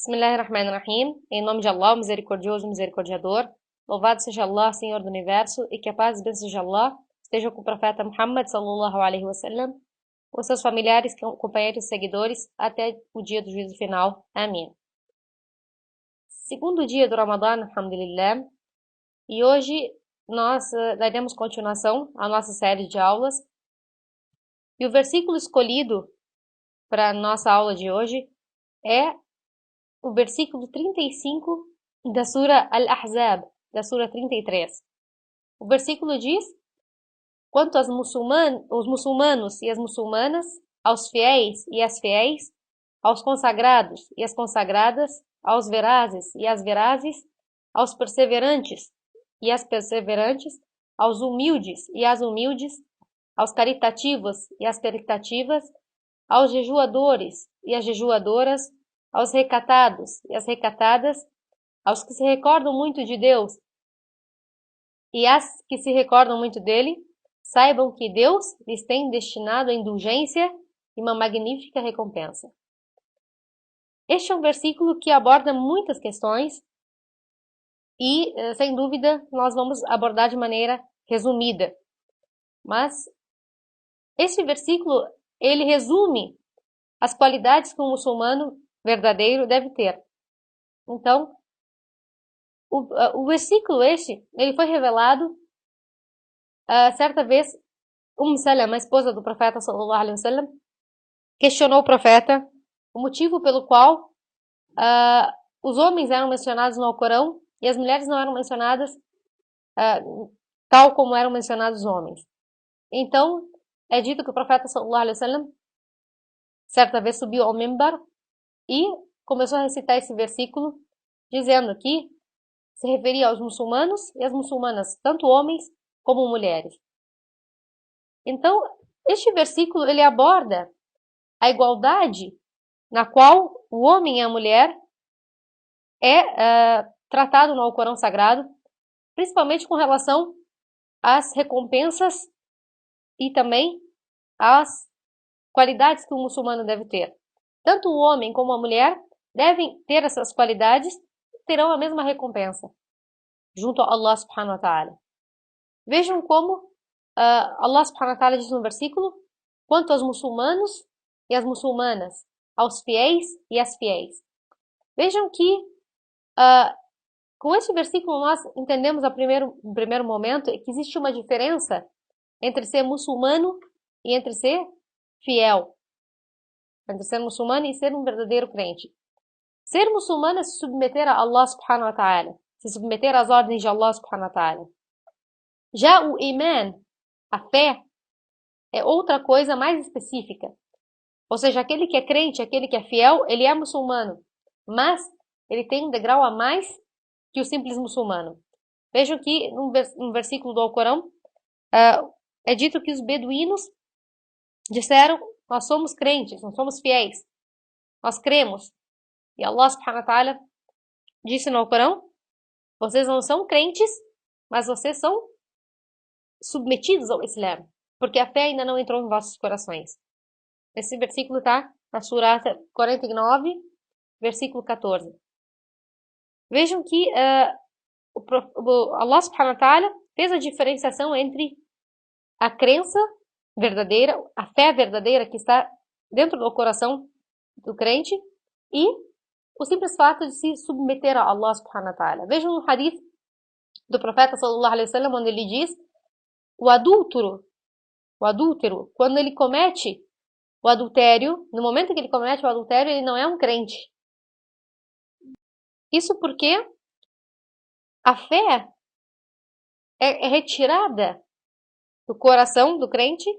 Bismillahirrahmanirrahim. Em nome de Allah, o misericordioso, misericordiador. Louvado seja Allah, Senhor do Universo, e que a paz e bênçãos de Allah estejam com o profeta Muhammad, sallallahu alaihi wasallam, com seus familiares, companheiros e seguidores, até o dia do juízo final. Amém. Segundo dia do Ramadã, alhamdulillah, e hoje nós daremos continuação à nossa série de aulas. E o versículo escolhido para a nossa aula de hoje é o versículo 35 da Sura Al-Ahzab, da Sura 33. O versículo diz: quanto aos muçulmanos e as muçulmanas, aos fiéis e às fiéis, aos consagrados e às consagradas, aos verazes e às verazes, aos perseverantes e às perseverantes, aos humildes e às humildes, aos caritativos e às caritativas, aos jejuadores e às jejuadoras, aos recatados e às recatadas, aos que se recordam muito de Deus e às que se recordam muito dele, saibam que Deus lhes tem destinado a indulgência e uma magnífica recompensa. Este é um versículo que aborda muitas questões e, sem dúvida, nós vamos abordar de maneira resumida. Mas este versículo, ele resume as qualidades que um muçulmano verdadeiro deve ter. Então, o versículo ele foi revelado certa vez. Salama, a esposa do profeta sallallahu alaihi wasallam, questionou o profeta o motivo pelo qual os homens eram mencionados no Alcorão e as mulheres não eram mencionadas tal como eram mencionados os homens. Então, é dito que o profeta sallallahu alaihi wasallam certa vez subiu ao mimbar e começou a recitar esse versículo, dizendo que se referia aos muçulmanos e às muçulmanas, tanto homens como mulheres. Então, este versículo ele aborda a igualdade na qual o homem e a mulher é tratado no Alcorão Sagrado, principalmente com relação às recompensas e também às qualidades que o muçulmano deve ter. Tanto o homem como a mulher devem ter essas qualidades e terão a mesma recompensa junto a Allah subhanahu wa ta'ala. Vejam como Allah subhanahu wa ta'ala diz no versículo: quanto aos muçulmanos e às muçulmanas, aos fiéis e às fiéis. Vejam que com esse versículo nós entendemos no primeiro momento que existe uma diferença entre ser muçulmano e entre ser fiel. Entre ser muçulmano e ser um verdadeiro crente. Ser muçulmano é se submeter a Allah subhanahu wa ta'ala, se submeter às ordens de Allah subhanahu wa ta'ala. Já o iman, a fé, é outra coisa mais específica. Ou seja, aquele que é crente, aquele que é fiel, ele é muçulmano, mas ele tem um degrau a mais que o simples muçulmano. Vejam que no versículo do Alcorão é dito que os beduínos disseram: nós somos crentes, nós somos fiéis, nós cremos. E Allah subhanahu wa ta'ala disse no Alcorão: vocês não são crentes, mas vocês são submetidos ao Islã, porque a fé ainda não entrou em vossos corações. Esse versículo está na Surah 49, versículo 14. Vejam que Allah subhanahu wa ta'ala fez a diferenciação entre a crença verdadeira, a fé verdadeira que está dentro do coração do crente e o simples fato de se submeter a Allah subhanahu wa ta'ala. Vejam no hadith do profeta sallallahu alaihi wasallam, onde ele diz: o adúltero, quando ele comete o adultério, no momento que ele comete o adultério, ele não é um crente. Isso porque a fé é retirada do coração do crente,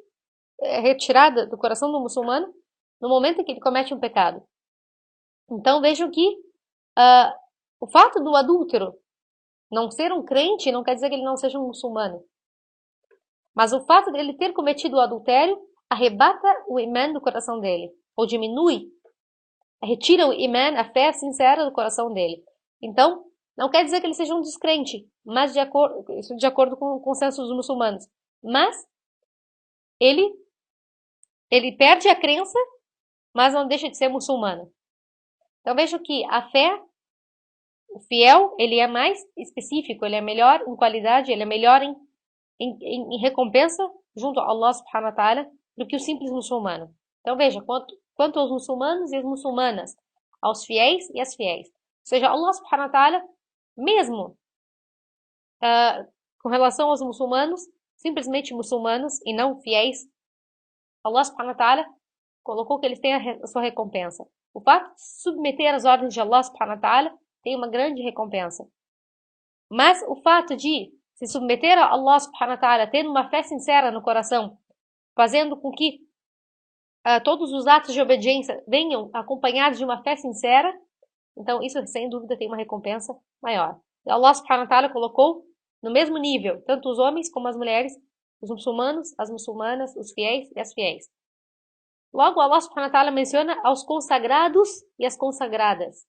é retirada do coração do muçulmano no momento em que ele comete um pecado. Então vejam que o fato do adúltero não ser um crente não quer dizer que ele não seja um muçulmano. Mas o fato de ele ter cometido o adultério arrebata o imã do coração dele, ou diminui, retira o imã, a fé sincera do coração dele. Então, não quer dizer que ele seja um descrente, mas de acordo com o consenso dos muçulmanos. Mas ele perde a crença, mas não deixa de ser muçulmano. Então vejo que a fé, o fiel, ele é mais específico, ele é melhor em qualidade, ele é melhor em recompensa junto a Allah subhanahu wa ta'ala do que o simples muçulmano. Então veja, quanto aos muçulmanos e as muçulmanas, aos fiéis e às fiéis. Ou seja, Allah subhanahu wa ta'ala, mesmo com relação aos muçulmanos, simplesmente muçulmanos e não fiéis, Allah subhanahu wa ta'ala colocou que eles têm a sua recompensa. O fato de se submeter às ordens de Allah subhanahu wa ta'ala tem uma grande recompensa. Mas o fato de se submeter a Allah subhanahu wa ta'ala, tendo uma fé sincera no coração, fazendo com que todos os atos de obediência venham acompanhados de uma fé sincera, então isso sem dúvida tem uma recompensa maior. Allah subhanahu wa ta'ala colocou no mesmo nível, tanto os homens como as mulheres, os muçulmanos, as muçulmanas, os fiéis e as fiéis. Logo, Allah subhanahu wa ta'ala menciona aos consagrados e as consagradas.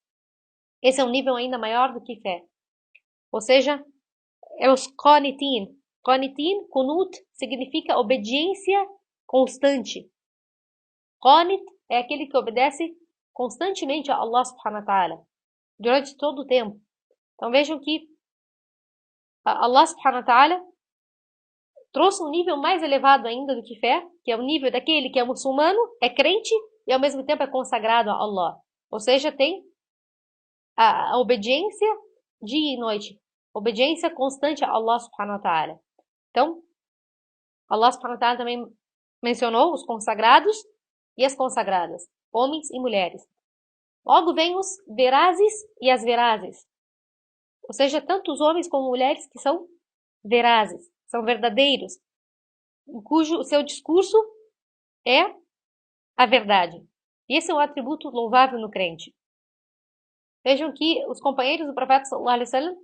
Esse é um nível ainda maior do que fé. Ou seja, é os qanitin. Qanitin, kunut, significa obediência constante. Qanit é aquele que obedece constantemente a Allah subhanahu wa ta'ala, durante todo o tempo. Então vejam que Allah subhanahu wa ta'ala trouxe um nível mais elevado ainda do que fé, que é o nível daquele que é muçulmano, é crente e ao mesmo tempo é consagrado a Allah. Ou seja, tem a obediência dia e noite, obediência constante a Allah subhanahu wa ta'ala. Então, Allah subhanahu wa ta'ala também mencionou os consagrados e as consagradas, homens e mulheres. Logo vem os verazes e as verazes. Ou seja, tanto os homens como mulheres que são verazes, são verdadeiros, cujo seu discurso é a verdade. E esse é um atributo louvável no crente. Vejam que os companheiros do profeta sallallahu alaihi wasallam,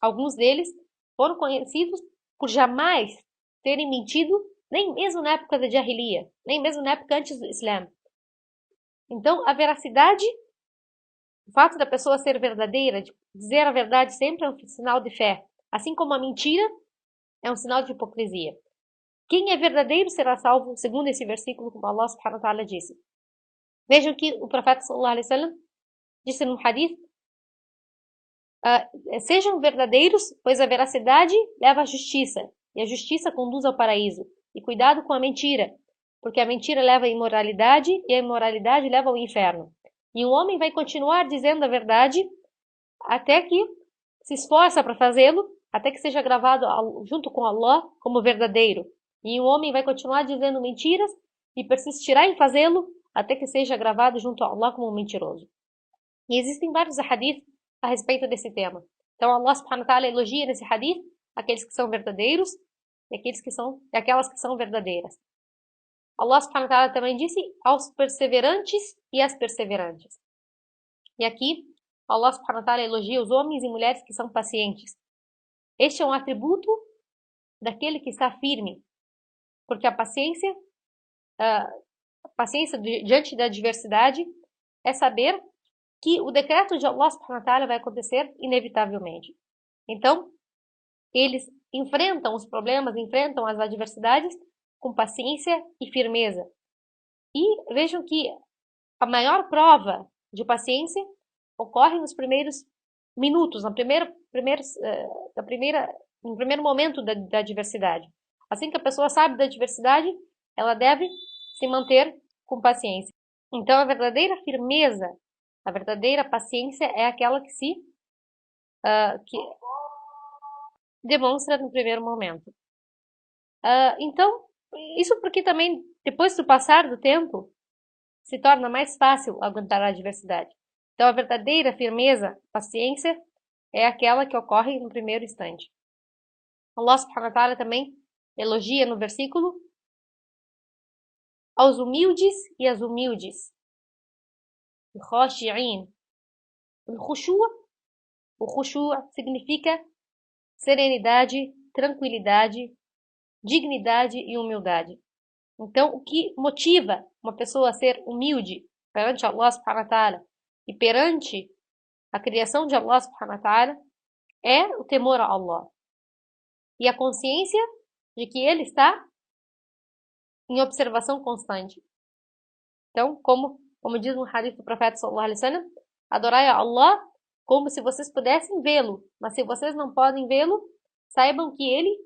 alguns deles foram conhecidos por jamais terem mentido, nem mesmo na época da Jahiliya, nem mesmo na época antes do Islã. Então, a veracidade, o fato da pessoa ser verdadeira, de dizer a verdade sempre é um sinal de fé, assim como a mentira é um sinal de hipocrisia. Quem é verdadeiro será salvo, segundo esse versículo, como Allah subhanahu wa ta'ala disse. Vejam que o profeta sallallahu alaihi wasallam disse no hadith: sejam verdadeiros, pois a veracidade leva à justiça, e a justiça conduz ao paraíso. E cuidado com a mentira, porque a mentira leva à imoralidade, e a imoralidade leva ao inferno. E um homem vai continuar dizendo a verdade até que se esforça para fazê-lo, até que seja gravado junto com Allah como verdadeiro. E um homem vai continuar dizendo mentiras e persistirá em fazê-lo até que seja gravado junto a Allah como mentiroso. E existem vários hadith a respeito desse tema. Então Allah subhanahu wa ta'ala elogia nesse hadith aqueles que são verdadeiros e aquelas que são verdadeiras. Allah subhanahu wa ta'ala também disse aos perseverantes e às perseverantes. E aqui Allah subhanahu wa ta'ala elogia os homens e mulheres que são pacientes. Este é um atributo daquele que está firme, porque a paciência diante da adversidade é saber que o decreto de Allah subhanahu wa ta'ala vai acontecer inevitavelmente. Então, eles enfrentam os problemas, enfrentam as adversidades com paciência e firmeza. E vejam que a maior prova de paciência ocorre nos primeiros minutos, no primeiro momento da adversidade. Assim que a pessoa sabe da adversidade, ela deve se manter com paciência. Então, a verdadeira firmeza, a verdadeira paciência é aquela que que demonstra no primeiro momento. Então, isso porque também, depois do passar do tempo, se torna mais fácil aguentar a adversidade. Então, a verdadeira firmeza, paciência, é aquela que ocorre no primeiro instante. Allah subhanahu wa ta'ala também elogia no versículo aos humildes e às humildes. Khashi'in. O khushu' significa serenidade, tranquilidade, dignidade e humildade. Então, o que motiva uma pessoa a ser humilde perante Allah subhanahu wa ta'ala e perante a criação de Allah subhanahu wa ta'ala é o temor a Allah e a consciência de que ele está em observação constante. Então, como diz no hadith do profeta sallallahu alaihi wasallam, adorai a Allah como se vocês pudessem vê-lo. Mas se vocês não podem vê-lo, saibam que ele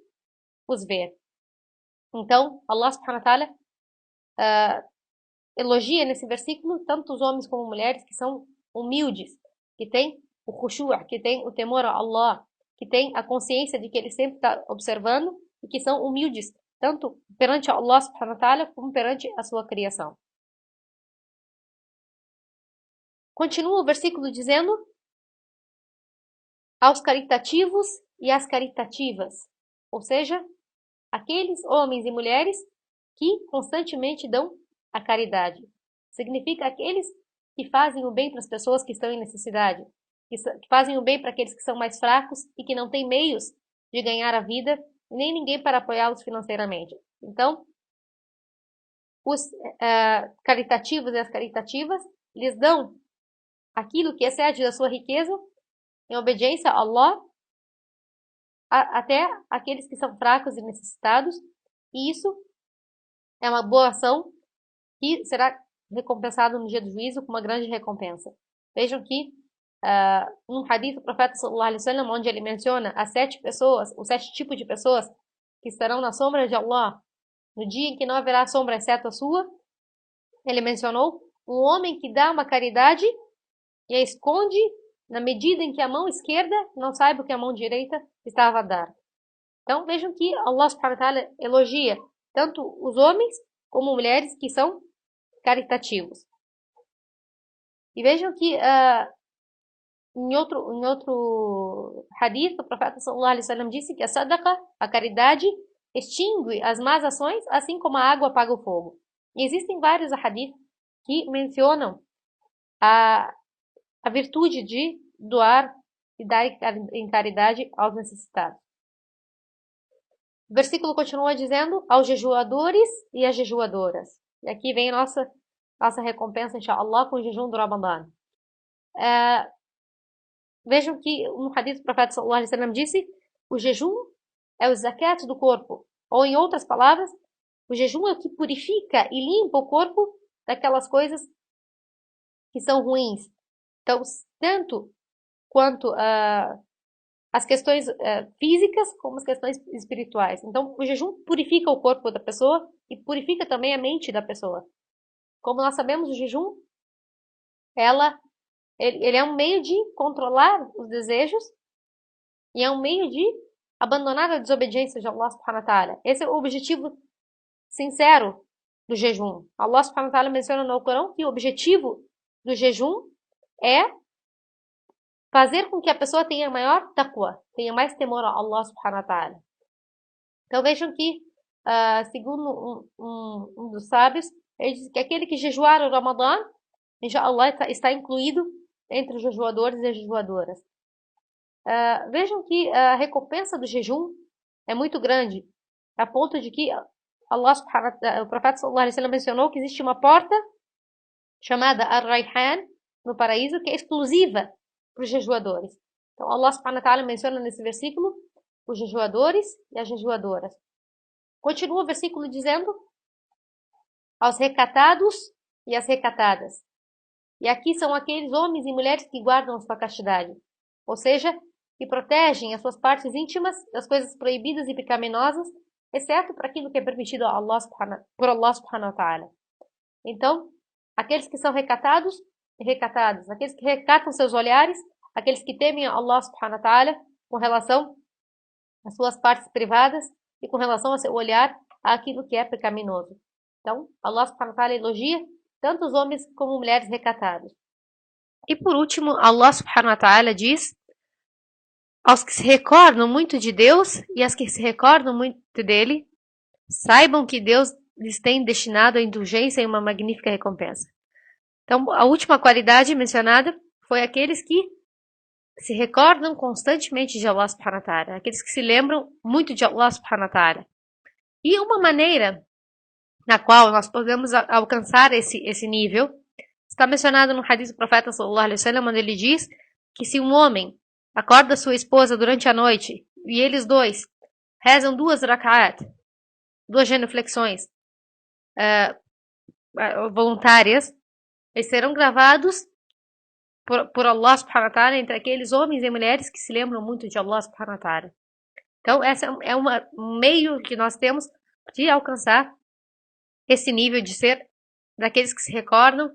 os vê. Então, Allah subhanahu wa ta'ala elogia nesse versículo tanto os homens como mulheres que são humildes, que têm o khushu', que têm o temor a Allah, que têm a consciência de que ele sempre está observando e que são humildes, tanto perante Allah subhanahu wa ta'ala como perante a sua criação. Continua o versículo dizendo aos caritativos e às caritativas, ou seja, aqueles homens e mulheres que constantemente dão a caridade. Significa aqueles que fazem o bem para as pessoas que estão em necessidade, que fazem o bem para aqueles que são mais fracos e que não têm meios de ganhar a vida, nem ninguém para apoiá-los financeiramente. Então, os caritativos e as caritativas, lhes dão aquilo que excede da sua riqueza, em obediência a Allah, até aqueles que são fracos e necessitados, e isso é uma boa ação que será recompensado no dia do juízo com uma grande recompensa. Vejam que num hadith do profeta sallallahu alaihi wasallam, onde ele menciona as 7 pessoas, os 7 tipos de pessoas que estarão na sombra de Allah no dia em que não haverá sombra exceto a sua, ele mencionou um homem que dá uma caridade e a esconde na medida em que a mão esquerda não saiba o que a mão direita estava a dar. Então vejam que Allah subhanahu wa ta'ala elogia tanto os homens como mulheres que são caritativos. E vejam que em outro hadith, o profeta sallallahu alaihi wasallam disse que a sadaqa, a caridade, extingue as más ações, assim como a água apaga o fogo. E existem vários hadith que mencionam a virtude de doar e dar em caridade aos necessitados. O versículo continua dizendo aos jejuadores e às jejuadoras. E aqui vem a nossa recompensa, inshallah, com o jejum do Ramadã. Vejam que no hadith do profeta sallallahu alaihi wasallam disse: o jejum é o zakat do corpo. Ou em outras palavras, o jejum é o que purifica e limpa o corpo daquelas coisas que são ruins. Então, tanto quanto as questões físicas como as questões espirituais. Então, o jejum purifica o corpo da pessoa e purifica também a mente da pessoa. Como nós sabemos, o jejum, ele é um meio de controlar os desejos e é um meio de abandonar a desobediência de Allah subhanahu wa ta'ala. Esse é o objetivo sincero do jejum. Allah subhanahu wa ta'ala menciona no Corão que o objetivo do jejum é fazer com que a pessoa tenha maior taqwa, tenha mais temor a Allah subhanahu wa ta'ala. Então vejam que, segundo um dos sábios, ele diz que aquele que jejuar o Ramadã, inshallah, está incluído entre os jejuadores e as jejuadoras. Vejam que a recompensa do jejum é muito grande, a ponto de que Allah subhanahu wa ta'ala, o profeta sallallahu alaihi wasallam mencionou que existe uma porta chamada Ar-Rayhan no paraíso que é exclusiva para os jejuadores. Então Allah subhanahu wa ta'ala menciona nesse versículo os jejuadores e as jejuadoras. Continua o versículo dizendo aos recatados e às recatadas. E aqui são aqueles homens e mulheres que guardam a sua castidade, ou seja, que protegem as suas partes íntimas das coisas proibidas e pecaminosas, exceto para aquilo que é permitido por Allah subhanahu wa ta'ala. Então, aqueles que são recatados e recatadas, aqueles que recatam seus olhares, aqueles que temem a Allah subhanahu wa ta'ala com relação às suas partes privadas e com relação ao seu olhar àquilo que é pecaminoso. Então, Allah subhanahu wa ta'ala elogia tanto os homens como mulheres recatados. E por último, Allah subhanahu wa ta'ala diz aos que se recordam muito de Deus e às que se recordam muito dele, saibam que Deus lhes tem destinado a indulgência e uma magnífica recompensa. Então, a última qualidade mencionada foi aqueles que se recordam constantemente de Allah subhanahu wa ta'ala, aqueles que se lembram muito de Allah subhanahu wa ta'ala. E uma maneira na qual nós podemos alcançar esse nível está mencionado no hadith do profeta sallallahu alaihi wasallam, onde ele diz que se um homem acorda sua esposa durante a noite e eles dois rezam 2 rak'at, 2 genuflexões voluntárias, eles serão gravados por Allah subhanahu wa ta'ala entre aqueles homens e mulheres que se lembram muito de Allah subhanahu wa ta'ala. Então, essa é um meio que nós temos de alcançar esse nível de ser daqueles que se recordam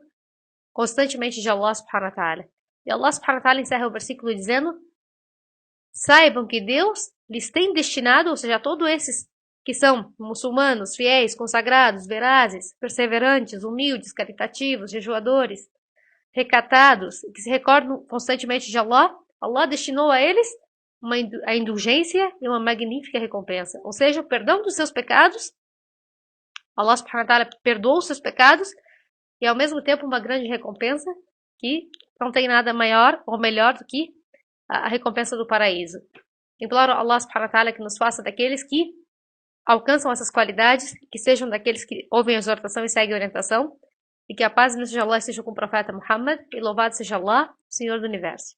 constantemente de Allah subhanahu wa ta'ala. E Allah subhanahu wa ta'ala encerra o versículo dizendo: saibam que Deus lhes tem destinado, ou seja, todos esses que são muçulmanos, fiéis, consagrados, verazes, perseverantes, humildes, caritativos, jejuadores, recatados, que se recordam constantemente de Allah, Allah destinou a eles a indulgência e uma magnífica recompensa. Ou seja, o perdão dos seus pecados. Allah subhanahu wa ta'ala perdoou os seus pecados e ao mesmo tempo uma grande recompensa que não tem nada maior ou melhor do que a recompensa do paraíso. Imploro a Allah subhanahu wa ta'ala que nos faça daqueles que alcançam essas qualidades, que sejam daqueles que ouvem a exortação e seguem a orientação, e que a paz e a bênção de Allah esteja com o profeta Muhammad, e louvado seja Allah, Senhor do Universo.